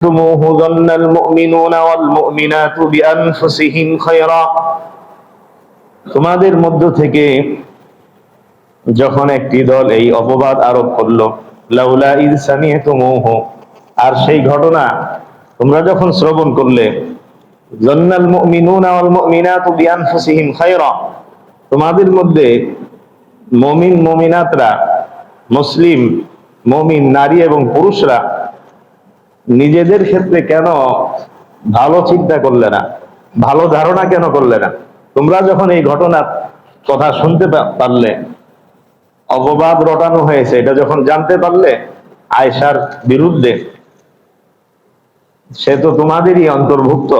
ظن المؤمنون والمؤمنات بأنفسهم خيرا। তোমাদের মধ্য থেকে যখন একটি দল এই অপবাদ আরোপ করলো, লাউলা ইয সামি'তুমূহু, আর সেই ঘটনা তোমরা যখন শ্রবণ করলে, যন্নাল মুমিনুনা ওয়াল মুমিনাতু বিআনফুসিহিম খায়রা, তোমাদের মধ্যে মুমিন মুমিনাতরা, মুসলিম মুমিন নারী এবং পুরুষরা নিজেদের ক্ষেত্রে কেন ভালো চিন্তা করলে না, ভালো ধারণা কেন করলে না? তোমরা যখন এই ঘটনার কথা শুনতে পারলে, অপবাদ রটানো হয়েছে এটা যখন জানতে পারলে আয়েশার বিরুদ্ধে, সে তো তোমাদেরই অন্তর্ভুক্ত,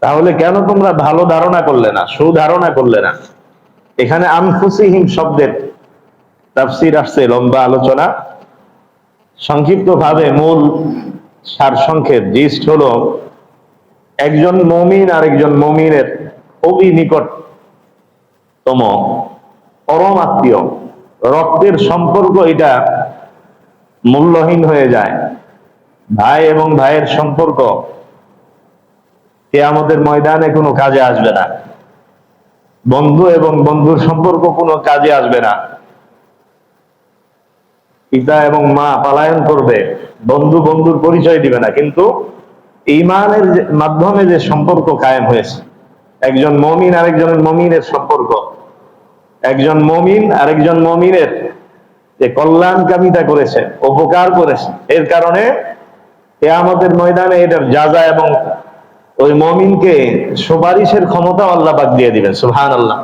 তাহলে কেন তোমরা ভালো ধারণা করলে না, সুধারণা করলে না? এখানে আনফুসিহিম শব্দের তাফসীর আসছে, লম্বা আলোচনা। সংক্ষিপ্ত ভাবে মূল সারসংক্ষেপ জিস্ট হলো, একজন মুমিন আর একজন মুমিনের খুবই নিকটতম পরম আত্মীয়, রক্তের সম্পর্ক, এটা মূল্যহীন হয়ে যায়। ভাই এবং ভাইয়ের সম্পর্ক কিয়ামতের ময়দানে কোনো কাজে আসবে না। বন্ধু এবং বন্ধুর সম্পর্ক কোনো কাজে আসবে না। পিতা এবং মা পলায়ন করবে, বন্ধু বন্ধুর পরিচয় দিবে না, কিন্তু ঈমানের মাধ্যমে যে সম্পর্ক কায়েম হয়েছে, একজন মুমিন আর একজনের মুমিনের সম্পর্ক, একজন মুমিন আর একজন মুমিনের যে কল্যাণকামিতা করেছে, উপকার করেছে, এর কারণে কিয়ামতের ময়দানে এটার যাজা এবং ওই মুমিনকে সুপারিশের ক্ষমতা আল্লাহ পাক দিয়ে দিবেন। সুবহানাল্লাহ।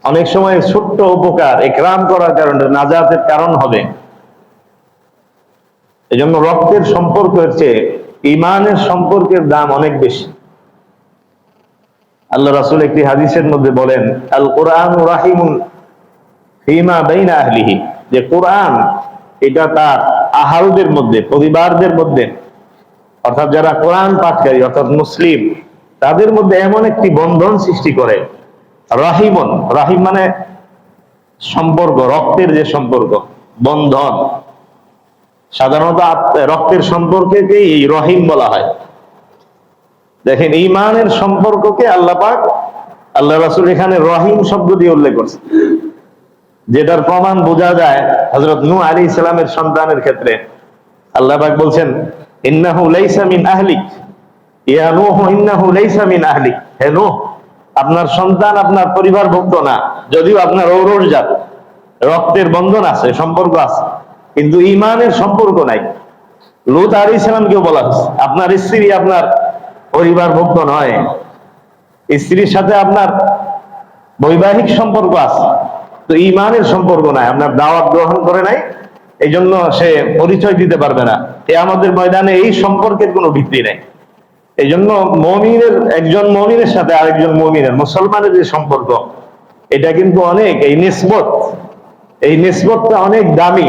অনেক সময় ছোট্ট উপকার ইকরাম করার কারণে নাজাতের কারণ হবে। এজন্য রক্তের সম্পর্কের চেয়ে ঈমানের সম্পর্কের দাম অনেক বেশি। আল্লাহ রাসূল একটি হাদিসের মধ্যে বলেন, আল কোরআন রাহিমুন ফীমা বাইনা আহলিহি, যে কোরআন এটা তার আহালদের মধ্যে, পরিবারদের মধ্যে, অর্থাৎ যারা কোরআন পাঠকারী অর্থাৎ মুসলিম, তাদের মধ্যে এমন একটি বন্ধন সৃষ্টি করে। রাহিমুন, রাহিম মানে সম্পর্ক, রক্তের যে সম্পর্ক, বন্ধন। সাধারণত রক্তের সম্পর্ককেই এই রহিম বলা হয়। দেখেন, ঈমানের সম্পর্ককে আল্লাহ পাক, আল্লাহ রাসূল এখানে রহিম শব্দ দিয়ে উল্লেখ করছে, যেটার প্রমাণ বোঝা যায় হযরত নূহ আলাইহিস সালামের সন্তানের ক্ষেত্রে। আল্লাহ পাক বলছেন, ইন্নাহু লাইসা মিন আহলিক, ইয়া নূহ ইন্নাহু লাইসা মিন আহলিক, হে নূহ, আপনার সন্তান আপনার পরিবারভুক্ত না, যদিও আপনার ঔরসজাত, রক্তের বন্ধন আছে, সম্পর্ক আছে, কিন্তু ঈমানের সম্পর্ক নাই। লূত আলাইহিস সালামকেও বলা হয়েছে, আপনার স্ত্রী আপনার পরিবারভুক্ত নয়, স্ত্রীর সাথে আপনার বৈবাহিক সম্পর্ক আছে, তো ঈমানের সম্পর্ক নাই, আপনার দাওয়াত গ্রহণ করে নাই, এই জন্য সে পরিচয় দিতে পারবে না। কিয়ামতের ময়দানে এই সম্পর্কের কোনো ভিত্তি নাই। এই জন্য মুমিনের, একজন মুমিনের সাথে আরেকজন মুমিনের, মুসলমানের যে সম্পর্ক, এটা কিন্তু অনেক, এই নিসবতটা অনেক দামি,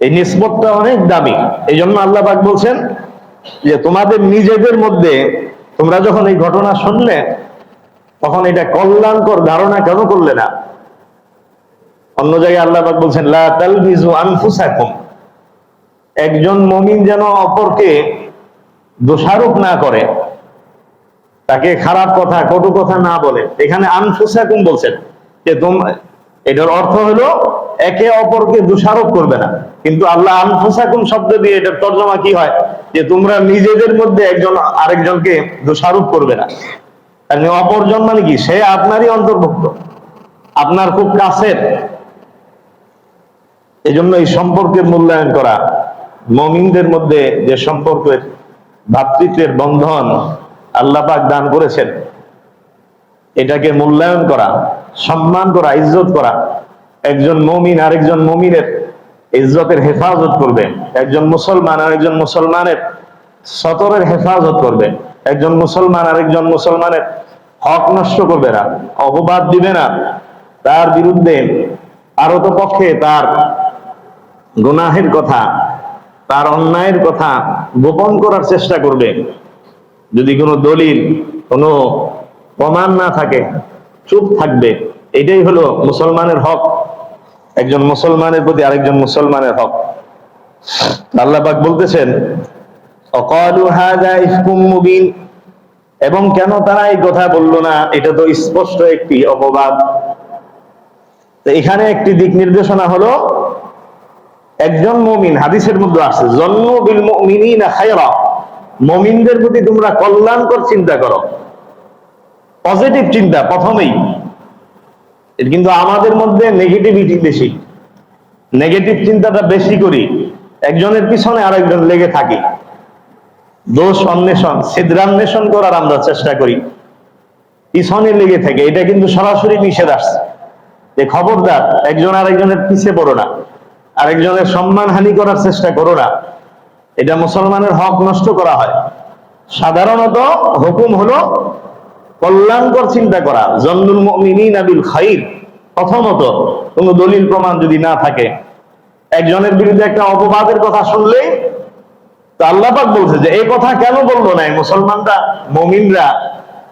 এই নিসবতটা অনেক দামি। এই জন্য আল্লাহ পাক বলছেন যে তোমাদের নিজেদের মধ্যে তোমরা যখন এই ঘটনা শুনলে, তখন এটা কল্যাণকর ধারণা কেন করলে না? অন্য জায়গায় আল্লাহ পাক বলছেন, লা তালবিজু আনফুসাকুম, একজন মুমিন যেন অপরকে দোষারোপ না করে, তাকে খারাপ কথা, কটু কথা না বলে। এখানে আনফুসাকুম বলছেন, যে তোমরা, এটার অর্থ হলো একে অপরকে দোষারোপ করবে না, কিন্তু আল্লাহ আনফুসাকুম শব্দ দিয়ে এটার তর্জমা কি হয়, যে তোমরা নিজেদের মধ্যে একজন আরেকজনকে দোষারোপ করবে না। অপরজন মানে কি, সে আপনারই অন্তর্ভুক্ত, আপনার খুব কাছের। এই জন্য এই সম্পর্কের মূল্যায়ন করা, মুমিনদের মধ্যে যে সম্পর্কের ভ্রাতৃত্বের বন্ধন আল্লাহ পাক দান করেছেন, এটাকে মূল্যায়ন করা, সম্মান করা, ইজ্জত করা। একজন মুমিন আরেকজন মুমিনের ইজ্জতের হেফাজত করবে, একজন মুসলমান আরেকজন মুসলমানের সতরের হেফাজত করবে, একজন মুসলমান আরেকজন মুসলমানের হক নষ্ট করবে না, অপবাদ দিবে না, তার বিরুদ্ধে আরতপক্ষে তার গুনাহের কথা, তার অন্যায়ের কথা গোপন করার চেষ্টা করবে। যদি কোনো দলিল, কোনো প্রমাণ না থাকে, চুপ থাকবে। এটাই হলো মুসলমানের হক, একজন মুসলমানের প্রতি আরেকজন মুসলমানের হক। আল্লাহ পাক বলতেছেন অকালু হাযা ইফকুম মুবিন, এবং কেন তারা এই কথা বলল না, এটা তো স্পষ্ট একটি অপবাদ। তো এখানে একটি দিক নির্দেশনা হলো, একজন মুমিন, হাদিসের মধ্যে আছে জন্নু বিল মুমিনিনা খায়রা, মুমিনদের প্রতি তোমরা কল্যাণকর চিন্তা করো, পজিটিভ চিন্তা প্রথমেই। কিন্তু আমাদের মধ্যে নেগেটিভিটি বেশি, নেগেটিভ চিন্তাটা বেশি করি, একজনের পিছনে আরেকজন লেগে থাকি, দোষ অন্বেষণ, ছিদ্রান্বেষণ করার আমরা চেষ্টা করি, পিছনে লেগে থাকে। এটা কিন্তু সরাসরি নিষেধ আসছে যে খবরদার একজন আরেকজনের পিছে পড়ো না, আরেকজনের সম্মান হানি করার চেষ্টা করো না, এটা মুসলমানের হক নষ্ট করা হয়। সাধারণত হুকুম হলো কল্যাণকর চিন্তা করা, জন্নুল মুমিনিনা বিল খাইর। প্রথমত কোনো দলিল প্রমাণ যদি না থাকে, একজনের বিরুদ্ধে একটা অপবাদের কথা শুনলেই তো আল্লাহ পাক বলছে যে এই কথা কেন বললো না মুসলমানরা, মুমিনরা,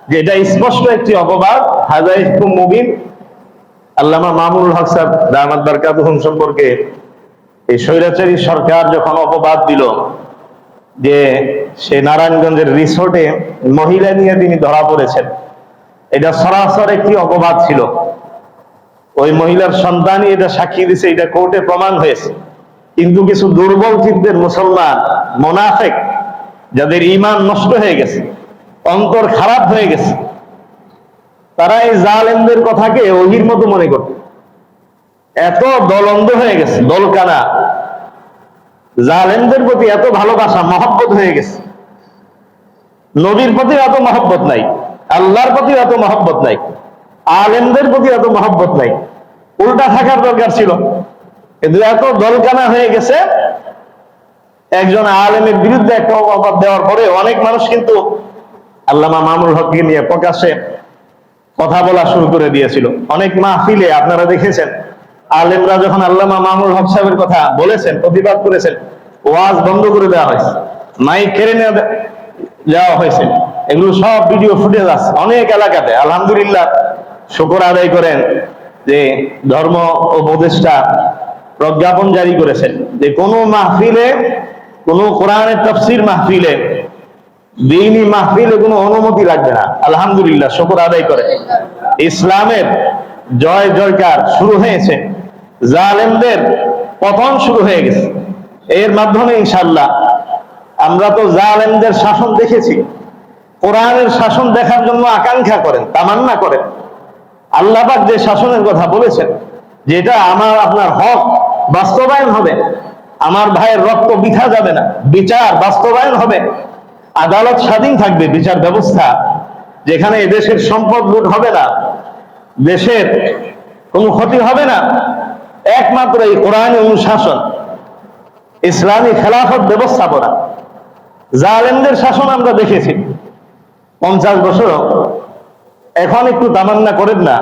যে এটা স্পষ্ট একটি অপবাদ, হাযা ইফকুম মুবিন। আল্লামা মামুনুল হক সাহেব দামাত বারকাতুহুম সম্পর্কে এই স্বৈরাচারী সরকার যখন অপবাদ দিল যে সে নারায়ণগঞ্জের রিসোর্টে মহিলা নিয়ে তিনি ধরা পড়েছেন, এটা সরাসরি একটি অপবাদ ছিল। ওই মহিলার সন্তানই এটা সাক্ষী দিছে, এটা কোর্টে প্রমাণ হয়েছে। কিন্তু কিছু দুর্বল চিত্তের মুসলমান মুনাফিক, যাদের ঈমান নষ্ট হয়ে গেছে, অন্তর খারাপ হয়ে গেছে, তারা এই জালেমদের কথাকে ওহির মতো মনে করত। এত দলন্ধ হয়ে গেছে, দলকানা, জালেমদের প্রতি এত ভালোবাসা, মহব্বত হয়ে গেছে। নবীর প্রতি এত মহব্বত নাই, আল্লাহর প্রতি এত মহব্বত নাই, আলেমদের প্রতি এত মহব্বত নাই। উল্টা থাকার দরকার ছিল, কিন্তু এত দলকানা হয়ে গেছে। একজন আলেমের বিরুদ্ধে একটা অপবাদ দেওয়ার পরে অনেক মানুষ কিন্তু আল্লামা মামুনুল হককে নিয়ে প্রকাশ্যে কথা বলা শুরু করে দিয়েছিল। অনেক মাহফিলে আপনারা দেখেছেন, আলেমরা যখন আল্লামা মামুনুল হক সাহেবের কথা বলেছেন, প্রতিবাদ করেছেন, ওয়াজ বন্ধ করে দেওয়া হয়েছে, মাইক কেড়ে দেওয়া হয়েছে। এগুলো সব ভিডিও ফুটেজ আছে অনেক এলাকাতে। আলহামদুলিল্লাহ, শুকর আদায় করেন যে ধর্ম উপদেষ্টা প্রজ্ঞাপন জারি করেছেন যে কোনো মাহফিলে, কোনো কোরআনের তাফসীর মাহফিলে, দ্বীনি মাহফিলে কোনো অনুমতি লাগবে না। আলহামদুলিল্লাহ, শুকর আদায় করে ইসলামের জয় জয়কার শুরু হয়েছে, জালেমদের পতন শুরু হয়ে গেছে। এর মাধ্যমে ইনশাআল্লাহ আমরা তো জালেমদের শাসন দেখেছি, কোরআনের শাসন দেখার জন্য আকাঙ্ক্ষা করেন, তামান্না করেন। আল্লাহ পাক যে শাসনের কথা বলেছেন, যেটা আমার আপনার হক বাস্তবায়ন হবে, আমার ভাইয়ের রক্ত বৃথা যাবে না, বিচার বাস্তবায়ন হবে, আদালত স্বাধীন থাকবে, বিচার ব্যবস্থা, যেখানে এদেশের সম্পদ লুট হবে না, দেশের কোনো ক্ষতি হবে না, একমাত্র এই কোরআনী অনুশাসন, ইসলামী খেলাফত ব্যবস্থাপনা। জালেমদের শাসন আমরা দেখেছি 50 বছর। এখন একটু তামান্না করেন না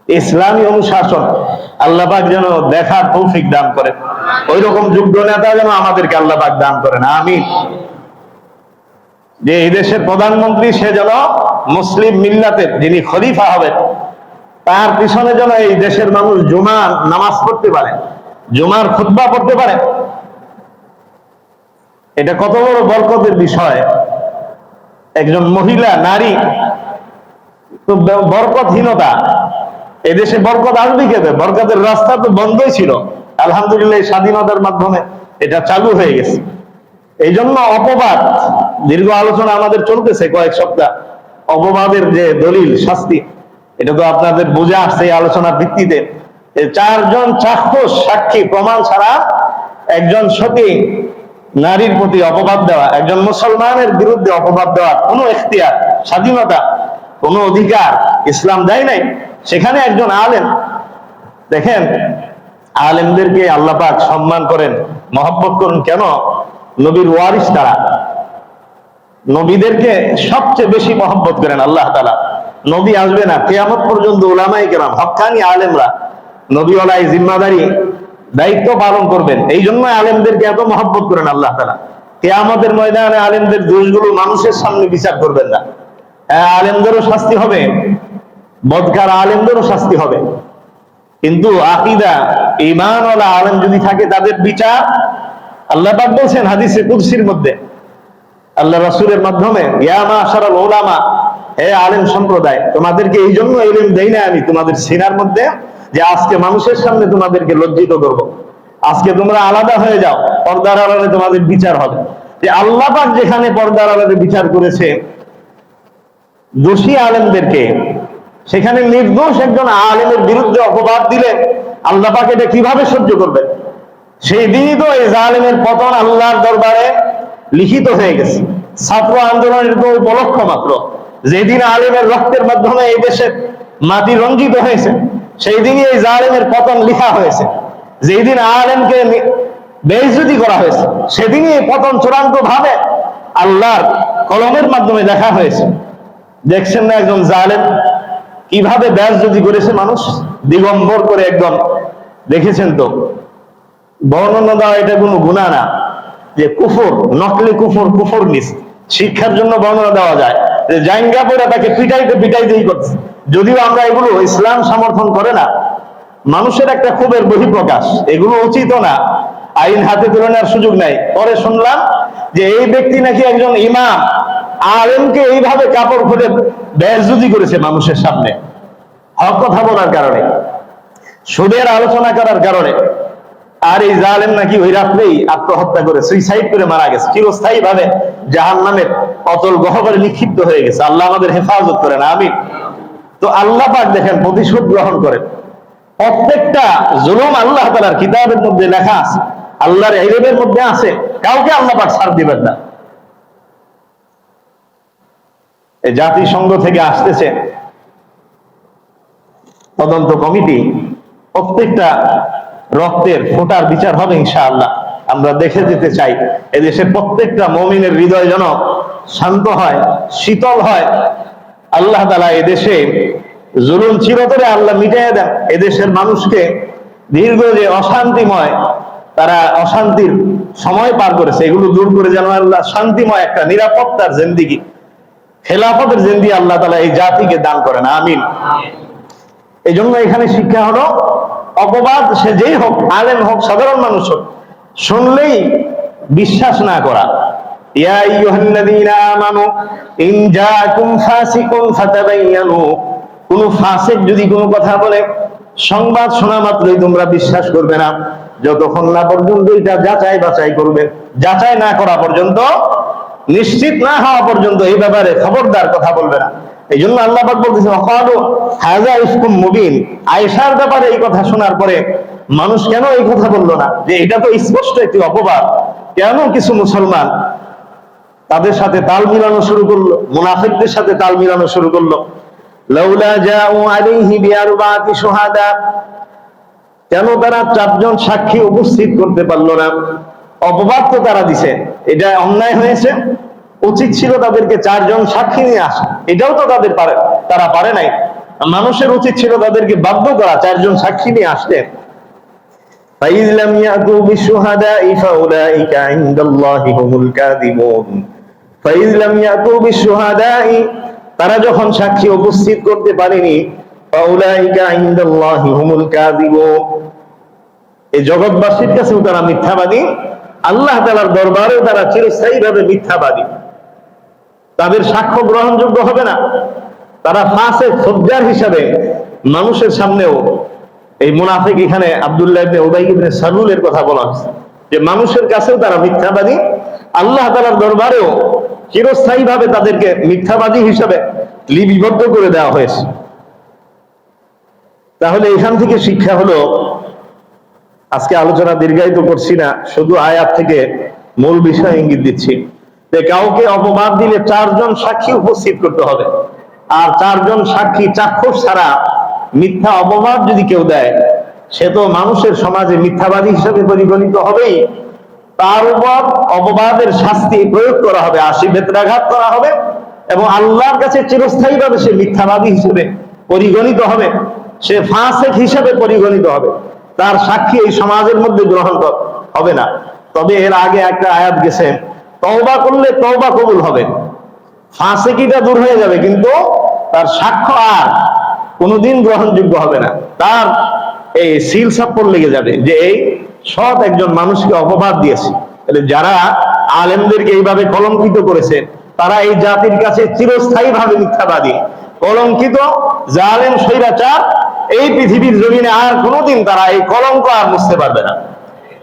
ইসলামী অনুশাসন আল্লাহ পাক যেন দেখার তৌফিক দান করেন, ওই রকম যোগ্য নেতা যেন আমাদেরকে আল্লাহ পাক দান করেন, আমিন। যে এই দেশের প্রধানমন্ত্রী সে যেন মুসলিম মিল্লাতের, যিনি খলিফা হবেন, তার পিছনে যেন এই দেশের মানুষ জুমার নামাজ পড়তে পারে, জুমার খুতবা পড়তে পারে। এটা কত বড় বরকতের বিষয়। একজন মহিলা, নারী, তো বরকতহীনতা, এদেশে বরকত আসবে কেবে? বরকতের রাস্তা তো বন্ধই ছিল। আলহামদুলিল্লাহ, স্বাধীনতার মাধ্যমে এটা চালু হয়ে গেছে। এই জন্য অপবাদ, দীর্ঘ আলোচনা আমাদের চলতেছে কয়েক সপ্তাহ, অপবাদের যে দলিল, শাস্তি, এটা তো আপনাদের বুঝে আসছে এই আলোচনার ভিত্তিতে। 4 জন চাক্ষুষ সাক্ষী প্রমাণ ছাড়া একজন সতী নারীর প্রতি অপবাদ দেওয়া, একজন মুসলমানের বিরুদ্ধে অপবাদ দেওয়া কোনো এখতিয়ার, স্বাধীনতা, কোনো অধিকার ইসলাম দেয় নাই। সেখানে একজন আলেম, দেখেন আলেমদেরকে আল্লাহ পাক সম্মান করেন, মহব্বত করেন। কেন? নবীর ওয়ারিস তারা, নবীদেরকে সবচেয়ে বেশি মহব্বত করেন আল্লাহ তাআলা। নবী আসবে না, কিয়ামত পর্যন্ত উলামায়ে কেরাম, হক্কানি আলেমরা নবীওয়ালাই জিম্মাদারি দায়িত্ব পালন করবেন। এই জন্য আলেমদেরকে এত মহব্বত করেন আল্লাহ তাআলা। কিয়ামতের ময়দানে আলেমদের দোষগুলো মানুষের সামনে বিচার করবেন না। আলেমদেরও শাস্তি হবে, বদকার আলেমদেরও শাস্তি হবে, কিন্তু আকীদা, ঈমানওয়ালা আলেম যদি থাকে, তাদের বিচার আল্লাহ পাক বলছেন হাদিসে কুদসির মধ্যে, আল্লাহ রাসূলের মাধ্যমে, ইয়া মাশারাল উলামা, হে আলেম সম্প্রদায়, তোমাদেরকে এই জন্য ইলম দেই না আমি তোমাদের সিনার মধ্যে যে আজকে মানুষের সামনে তোমাদেরকে লজ্জিত করব, আজকে তোমরা আলাদা হয়ে যাও, পর্দার আড়ালে তোমাদের বিচার হবে। যে আল্লাহ পাক যেখানে পর্দার আড়ালে বিচার করেছে দোষী আলেমদেরকে, সেখানে নির্দোষ একজন আলেমের বিরুদ্ধে অপবাদ দিলে আল্লাহ পাক এটা কিভাবে সহ্য করবেন? সেই দিনই তো এই জালেমের পতন আল্লাহর দরবারে লিখিত হয়ে গেছে। ছাত্র আন্দোলনের তো উপলক্ষ মাত্র, যেদিন আলেমের রক্তের মাধ্যমে এই দেশের মাটি রঞ্জিত হয়েছে, সেই দিনই এই জালেমের পতন লিখা হয়েছে। যেই দিন আলেমকে বেইজ্জতি করা হয়েছে, সেদিনই এই পতন চূড়ান্ত ভাবে আল্লাহর কলমের মাধ্যমে দেখা হয়েছে। দেখছেন না একজন জালেম কিভাবে বেইজ্জতি করেছে মানুষ, দিগম্বর করে একদম। দেখেছেন তো, বর্ণনা দেওয়া এটা কোনো গুনাহ না, যে কুফর, নকলি কুফর, কুফর নিস, শিক্ষার জন্য বর্ণনা দেওয়া যায় যে জাইঙ্গা পড়ে তাকে পিটাইতে পিটাইতেই করছে। যদিও আমরা এগুলো ইসলাম সমর্থন করে না, মানুষের একটা ক্ষোভের বহিঃপ্রকাশ, এগুলো উচিত না, আইন হাতে তুলে নেওয়ার সুযোগ নাই। পরে শুনলাম যে এই ব্যক্তি নাকি একজন ইমাম, আলেমকে এইভাবে কাপড় খুলে বেইজ্জতি করেছে মানুষের সামনে, হক কথা বলার কারণে, সুদের আলোচনা করার কারণে। আর এই জালেম নাকি ওই রাত্রেই আত্মহত্যা করে, সুইসাইড করে মারা গেছে, চিরস্থায়ী ভাবে জাহান্নামের অতল গহ্বরে নিক্ষিপ্ত হয়ে গেছে। আল্লাহ আমাদের হেফাজত করেন, আমিন। তো আল্লাহ পাক দেখেন প্রতিশোধ গ্রহণ করেন। প্রত্যেকটা জুলুম আল্লাহ তাআলার কিতাবের মধ্যে লেখা আছে, আল্লাহর ইলমের মধ্যে আছে, কাউকে আল্লাহ পাক ছাড় দিবেন না। এই জাতিসংঘ থেকে আসতেছে তদন্ত কমিটি, প্রত্যেকটা রক্তের ফোঁটার বিচার হবে ইনশাআল্লাহ। আমরা দেখে যেতে চাই এদেশের প্রত্যেকটা মুমিনের হৃদয় যেন শান্ত হয়, শীতল হয়। আল্লাহ তাআলা এদেশে জুলুম চিরতরে আল্লাহ মিটিয়ে দেন। এদেশের মানুষকে দীর্ঘ যে অশান্তিময়, তারা অশান্তির সময় পার করেছে, এগুলো দূর করে যেন আল্লাহ শান্তিময় একটা নিরাপত্তার জিন্দেগি, খেলাফতের জিন্দেগি আল্লাহ তাআলা এই জাতিকে দান করেন, আমিন। এই জন্য এখানে শিক্ষা হলো, অপবাদ সে যেই হোক, আলেম হোক, সাধারণ মানুষ হোক, শুনলেই বিশ্বাস না করা। ইয়া আইয়ুহাল্লাযীনা আমানু ইন জাআকুম ফাসিকুন ফাতাবায়ানু, কোন ফাসিক যদি কোনো কথা বলে, সংবাদ শোনা মাত্রই তোমরা বিশ্বাস করবে না, যতক্ষণ না পর্যন্ত এটা যাচাই বাছাই করবে। যাচাই না করা পর্যন্ত, নিশ্চিত না হওয়া পর্যন্ত এই ব্যাপারে খবরদার কথা বলবে না। এই জন্য আল্লাহ পাক বলতেছেন ওয়াকালু হাযা ইফকুম মুবিন। আয়েশার ব্যাপারে এই কথা শোনার পরে মানুষ কেন এই কথা বললো না যে এটা তো স্পষ্ট একটি অপবাদ? কেন কিছু মুসলমান তাদের সাথে তাল মিলানো শুরু করলো, মুনাফিকদের সাথে তাল মিলানো শুরু করলো। লাউলা জাউ আলাইহি বিআরবাতি শুহাদা, কেন তারা 4 জন সাক্ষী উপস্থিত করতে পারলো না? অপবাদ তো তারা দিছে, এটা অন্যায় হয়েছে, উচিত ছিল তাদেরকে 4 জন সাক্ষী নিয়ে আসা, এটাও তো তারা পারে নাই। মানুষের উচিত ছিল তাদেরকে বাধ্য করা 4 জন সাক্ষী নিয়ে আসতে। ফাইয লাম ইয়াতু বিশুহাদাই ফাউলাইকা ইনদাল্লাহি হুমুল কাযিবুন। ফাইয লাম ইয়াতু বিশুহাদাই, তারা যখন সাক্ষী উপস্থিত করতে পারেনি, ফাউলাইকা ইনদাল্লাহি হুমুল কাযিবুন, এই জগৎবাসীর কাছেও তারা মিথ্যাবাদী, আল্লাহ তাআলার দরবারেও তারা চিরস্থায়ীভাবে মিথ্যাবাদী। তাদের সাক্ষ্য গ্রহণযোগ্য হবে না। তারা ফাসিক, ফুজ্জার হিসাবে মানুষের সামনেও, এই মুনাফিক, এখানে আব্দুল্লাহ ইবনে উবাই ইবনে সালুলের কথা বলা হয়েছে, যে মানুষের কাছেও তারা মিথ্যাবাদী, আল্লাহ তাআলার দরবারেও চিরস্থায়ীভাবে তাদেরকে মিথ্যাবাদী হিসাবে লিপিবদ্ধ করে দেওয়া হয়েছে। তাহলে এখান থেকে শিক্ষা হলো, আজকে আলোচনা দীর্ঘায়িত করছি না, শুধু আয়াত থেকে মূল বিষয় ইঙ্গিত দিচ্ছি যে কাউকে অপবাদ দিলে 4 জন সাক্ষী উপস্থিত করতে হবে। আর 4 জন সাক্ষী চাক্ষুষ ছাড়া মিথ্যা অপবাদ যদি কেউ দেয়, সে তো মানুষের সমাজে মিথ্যাবাদী হিসেবে পরিগণিত হবেই, তার উপর অপবাদের শাস্তি প্রয়োগ করা হবে, 80 বেত্রাঘাত করা হবে, এবং আল্লাহর কাছে চিরস্থায়ীভাবে সে মিথ্যাবাদী হিসেবে পরিগণিত হবে, সে ফাসিক হিসেবে পরিগণিত হবে, তার সাক্ষী এই সমাজের মধ্যে গ্রহণ হবে না। তবে এর আগে একটা আয়াত গেছে, তওবা করলে তওবা কবুল হবে, ফাসিকিটা দূর হয়ে যাবে, কিন্তু তার সাক্ষ্য আর কোনোদিন গ্রহণযোগ্য হবে না। তার এই সিল সাপ্পর লেগে যাবে যে এই সৎ একজন মানুষকে অপবাদ দিয়েছে, যারা আলেমদেরকে এইভাবে কলঙ্কিত করেছে তারা এই জাতির কাছে চিরস্থায়ী ভাবে মিথ্যাবাদী, কলঙ্কিত, জালেম, স্বৈরাচার। এই পৃথিবীর জমিনে আর কোনোদিন তারা এই কলঙ্ক আর মুছতে পারবে না।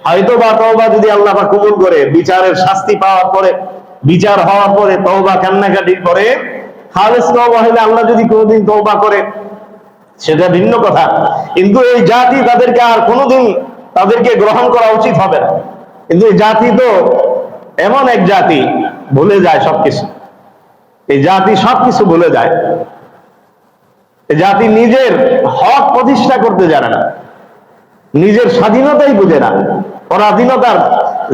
হয়তো বা তওবা যদি আল্লাহ পাক কবুল করে, বিচারের শাস্তি পাওয়ার পরে, বিচার হওয়ার পরে তওবা কান্নাকাটির পরে খালেস তওবা হলে আল্লাহ যদি কোনোদিন তওবা করে সেটা ভিন্ন কথা, কিন্তু এই জাতি তাদেরকে আর কোনোদিন তাদেরকে গ্রহণ করা উচিত হবে না। কিন্তু এই জাতি তো এমন এক জাতি, ভুলে যায় সবকিছু। এই জাতি সবকিছু ভুলে যায়। এই জাতি নিজের হক প্রতিষ্ঠা করতে জানে না, নিজের স্বাধীনতাই বুঝে না, পরাধীনতার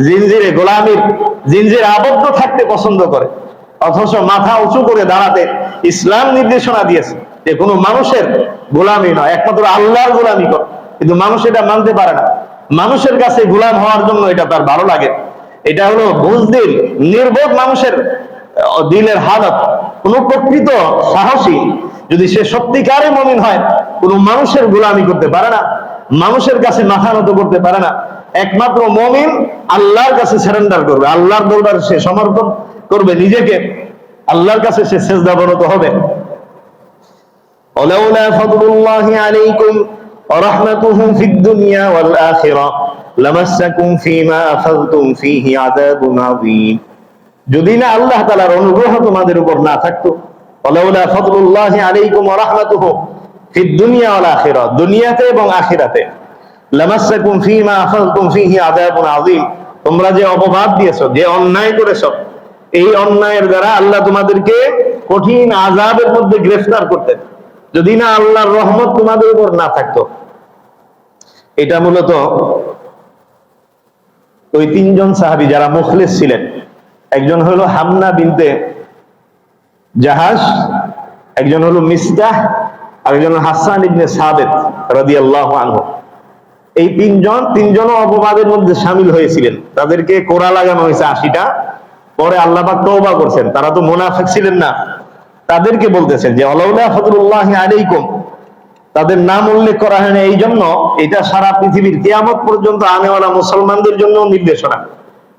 জিনজিরে, গোলামীর জিনজিরে আবদ্ধ থাকতে পছন্দ করে। অথচ মাথা উঁচু করে দাঁড়াতে ইসলাম নির্দেশনা দিয়েছে যে কোনো মানুষের গোলামি নয়, একমাত্র আল্লাহর গোলামি কর। কিন্তু মানুষ এটা মানতে পারে না। মানুষের কাছে গোলাম হওয়ার জন্য এটা তার ভালো লাগে। এটা হলো বুজদিল, নির্বোধ মানুষের দিলের হালত। কোন প্রকৃত সাহসী যদি সে সত্যিকারে মুমিন হয়, কোন মানুষের গোলামি করতে পারে না, মানুষের কাছে মাথা নত করতে পারে না। একমাত্র মুমিন আল্লাহর কাছে সারেন্ডার করবে, আল্লাহর দরবারে সে সমর্পণ করবে নিজেকে, আল্লাহর কাছে সে সিজদাবনত হবে। ওয়ালাউলা ফাদলুল্লাহি আলাইকুম ওয়া রাহমাতুহু ফিদ দুনিয়া ওয়াল আখিরা লামাসসাকুম ফীমা আখাযতুম ফীহি আযাবুন আযীম। যদি না আল্লাহ তাআলার অনুগ্রহ তোমাদের উপর না থাকতো, ওয়ালাউলা ফাদলুল্লাহি আলাইকুম ওয়া রাহমাতুহু ফিদ দুনিয়া ওয়াল আখিরা, দুনিয়াতে এবং আখিরাতে, লামাসসাকুম ফীমা আখাযতুম ফীহি আযাবুন আযীম, তোমরা যে অপবাদ দিয়েছো, যে অন্যায় করেছো, এই অন্যায়ের দ্বারা আল্লাহ তোমাদেরকে কঠিন আযাবের মধ্যে গ্রেফতার করতেন যদি না আল্লাহর রহমত তোমাদের উপর না থাকতো। এটা মূলত ওই তিনজন সাহাবী যারা মুখলিস ছিলেন, একজন হলো হামনা বিনতে জাহাশ, একজন হলো মিসতাহ, আরেকজন হাসান ইবনে সাবিত রাদিয়াল্লাহু আনহু। এই তিনজনও অপবাদের মধ্যে শামিল হয়েছিলেন। তাদেরকে কোরা লাগানো হয়েছে 80টা। পরে আল্লাহ পাক তওবা করছেন। তারা তো মুনাফিক ছিলেন না। তাদেরকে বলতেছেন যে আলাউলা ফাদলুল্লাহি আলাইকুম, তাদের নাম উল্লেখ করা হয় না এই জন্য এটা সারা পৃথিবীর কিয়ামত পর্যন্ত আনেওয়ালা মুসলমানদের জন্য নির্দেশনা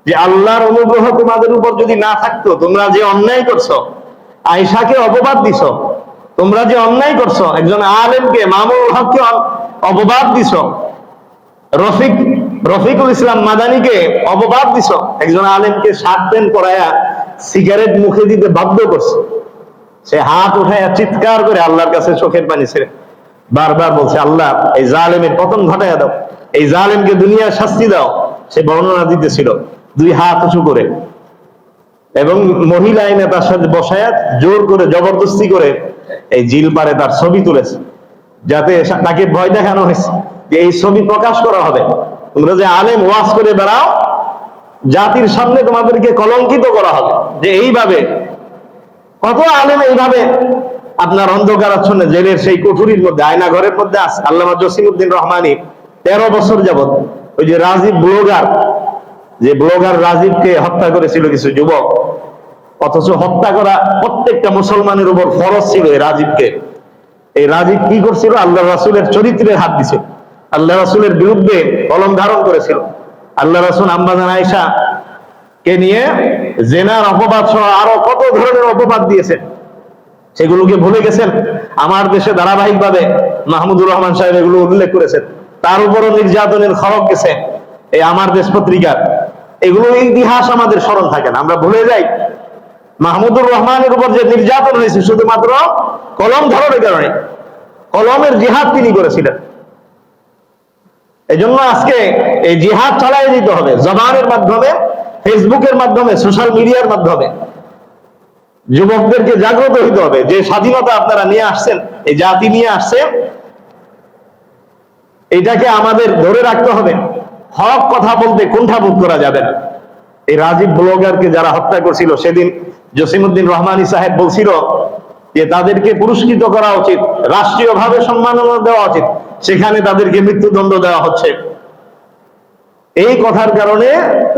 যে আল্লাহর অনুগ্রহ তোমাদের উপর যদি না থাকতো, তোমরা যে অন্যায় করছো, আয়েশাকে অপবাদ দিছো, তোমরা যে অন্যায় করছো, একজন আলেমকে, মামুনুল হককে অপবাদ দিছো, রফিকুল ইসলাম মাদানীকে অপবাদ দিছো, একজন আলেমকে শার্ট প্যান্ট পরায়া সিগারেট মুখে দিতে বাধ্য করছে, সে হাত উঠায়া চিৎকার করে আল্লাহর কাছে চোখের পানি ছেড়ে বারবার বলছে, আল্লাহ এই জালেমের পতন ঘটাইয়া দাও, এই জালেমকে দুনিয়ার শাস্তি দাও। সে বর্ণনা দিতেছিল দুই হাত উঁচু করে, এবং মহিলা আইনে তার সাথে বসায়া জোর করে জবরদস্তি করে এই জিল পারে তার ছবি তুলেছে, যাতে তাকে ভয় দেখানো হয়েছে যে এই ছবি প্রকাশ করা হবে, তোমরা যে আলেম ওয়াজ করে বেড়াও, জাতির সামনে তোমাদেরকে কলঙ্কিত করা হবে। যে এইভাবে কত আলেম এইভাবে আপনার অন্ধকারাচ্ছন্ন জেলের সেই কুঠুরির মধ্যে, আয়না ঘরের মধ্যে আছে। আল্লামা জসিমউদ্দিন রহমানী 13 বছর যাবত, ওই যে রাজীব ব্লগার, যে ব্লগার রাজীবকে হত্যা করেছিল কিছু যুবক, অথচ হত্যা করা প্রত্যেকটা মুসলমানের উপর ফরজ ছিল। এই রাজীবকে, এই রাজীব কি করছিল? আল্লাহ রাসূলের চরিত্রে হাত দিছিল, আল্লাহ রাসূলের বিরুদ্ধে কলম ধারণ করেছিল। আল্লাহ রাসূল আম্মা জান আয়েশা কে নিয়ে জেনার অপবাদ সহ আরো কত ধরনের অপবাদ দিয়েছেন, সেগুলোকে ভুলে গেছেন। আমার দেশে ধারাবাহিকভাবে মাহমুদুর রহমান সাহেব এগুলো উল্লেখ করেছেন। তার উপরও নির্যাতনের খবর গেছে এই আমার দেশ পত্রিকার। এগুলো ইতিহাস আমাদের স্মরণ থাকে না, আমরা ভুলে যাই। মাহমুদুর রহমানের উপর যে নির্যাতন হয়েছে শুধুমাত্র কলম ধরার কারণে, কলমের জিহাদ তিনি করেছিলেন। এজন্য আজকে এই জিহাদ চালিয়ে দিতে হবে, জবানের মাধ্যমে, ফেসবুকের মাধ্যমে, সোশ্যাল মিডিয়ার মাধ্যমে। যুবকদেরকে জাগ্রত হইতে হবে যে স্বাধীনতা আপনারা নিয়ে আসছেন, এই জাতি নিয়ে আসছে, এটাকে আমাদের ধরে রাখতে হবে। হক কথা বলতে কুণ্ঠাবোধ করা যাবে না। এই রাজীব ব্লগারকে যারা হত্যা করছিল, সেদিন জসিমউদ্দিন রহমানী সাহেব বলছিল যে তাদেরকে পুরস্কৃত করা উচিত, রাষ্ট্রীয়ভাবে সম্মাননা দেওয়া উচিত, সেখানে তাদেরকে মৃত্যুদণ্ড দেওয়া হচ্ছে। এই কথার কারণে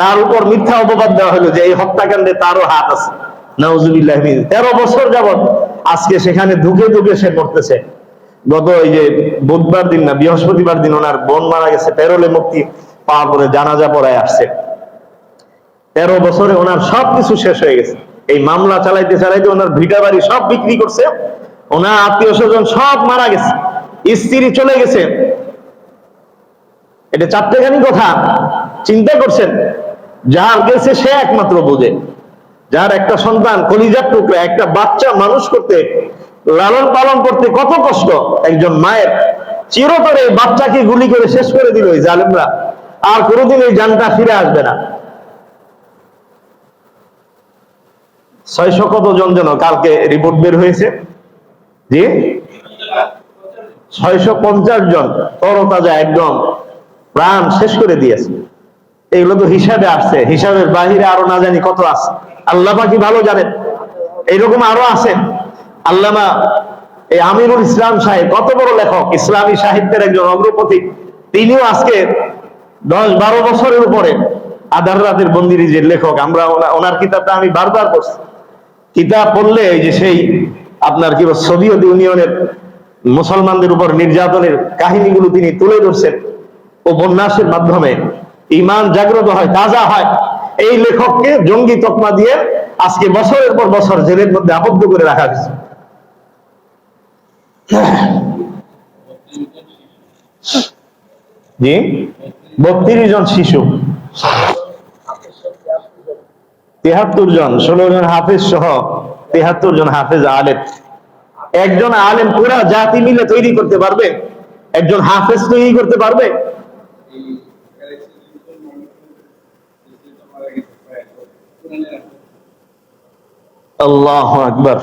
তার উপর মিথ্যা অপবাদ দেওয়া হলো যে এই হত্যাকাণ্ডে তারও হাত আছে। নাউজুবিল্লাহ। 13 বছর যাবত আজকে সেখানে ধুকে ধুকে সে মরতেছে। গত এই যে বুধবার দিন না বৃহস্পতিবার দিন ওনার বোন মারা গেছে, প্যারোলে মুক্তি পাওয়ার পরে জানাজা পড়ায় আসছে। 13 বছরে ওনার সবকিছু শেষ হয়ে গেছে। এই মামলা চালাইতে চালাইতে ওনার ভিটা বাড়ি সব বিক্রি করছে, ওনার আত্মীয় স্বজন সব মারা গেছে, স্ত্রী চলে গেছে। এটা চারটেখানি কথা। চিন্তা করছেন, যার গেছে সে একমাত্র বোঝে। যার একটা সন্তান কলিজার টুকরা, একটা বাচ্চা মানুষ করতে, লালন পালন করতে কত কষ্ট একজন মায়ের, চিরতরে এই বাচ্চাকে গুলি করে শেষ করে দিল এই জালেমরা। আর কোনোদিন এই জানটা ফিরে আসবে না। 600 কত জন যেন কালকে রিপোর্ট বের হয়েছে, জি 650 জন তরতাজা একদম প্রাণ শেষ করে দিয়েছে। এগুলো তো হিসাবে আসছে, হিসাবের বাহিরে আরো না জানি কত আছে, আল্লাহ পাকি ভালো জানেন। এইরকম আরো আছে। আল্লামা এই আমিরুল ইসলাম সাহেব কত বড় লেখক, ইসলামী সাহিত্যের একজন অগ্রপথিক, তিনিও আজকে 10-12 বছরের উপরে আধার রাতের বন্দির যে লেখক, আমরা ওনার কিতাবটা আমি বারবার পড়ছি। কিতাব পড়লে এই যে সেই আপনার কি সোভিয়েত ইউনিয়নের মুসলমানদের উপর নির্যাতনের কাহিনীগুলো তিনি তুলে ধরছেন উপন্যাসের মাধ্যমে, ঈমান জাগ্রত হয়, তাজা হয়। এই লেখককে জঙ্গি তকমা দিয়ে আজকে বছরের পর বছর জেলের মধ্যে আবদ্ধ করে রাখা হয়েছে। জি 32 জন শিশু, 73 জন, 16 জন হাফেজ সহ 73 জন হাফেজ আলেম। একজন আলেম পুরা জাতি মিলে তৈরি করতে পারবে? একজন হাফেজ তৈরি করতে পারবে? আল্লাহু আকবার।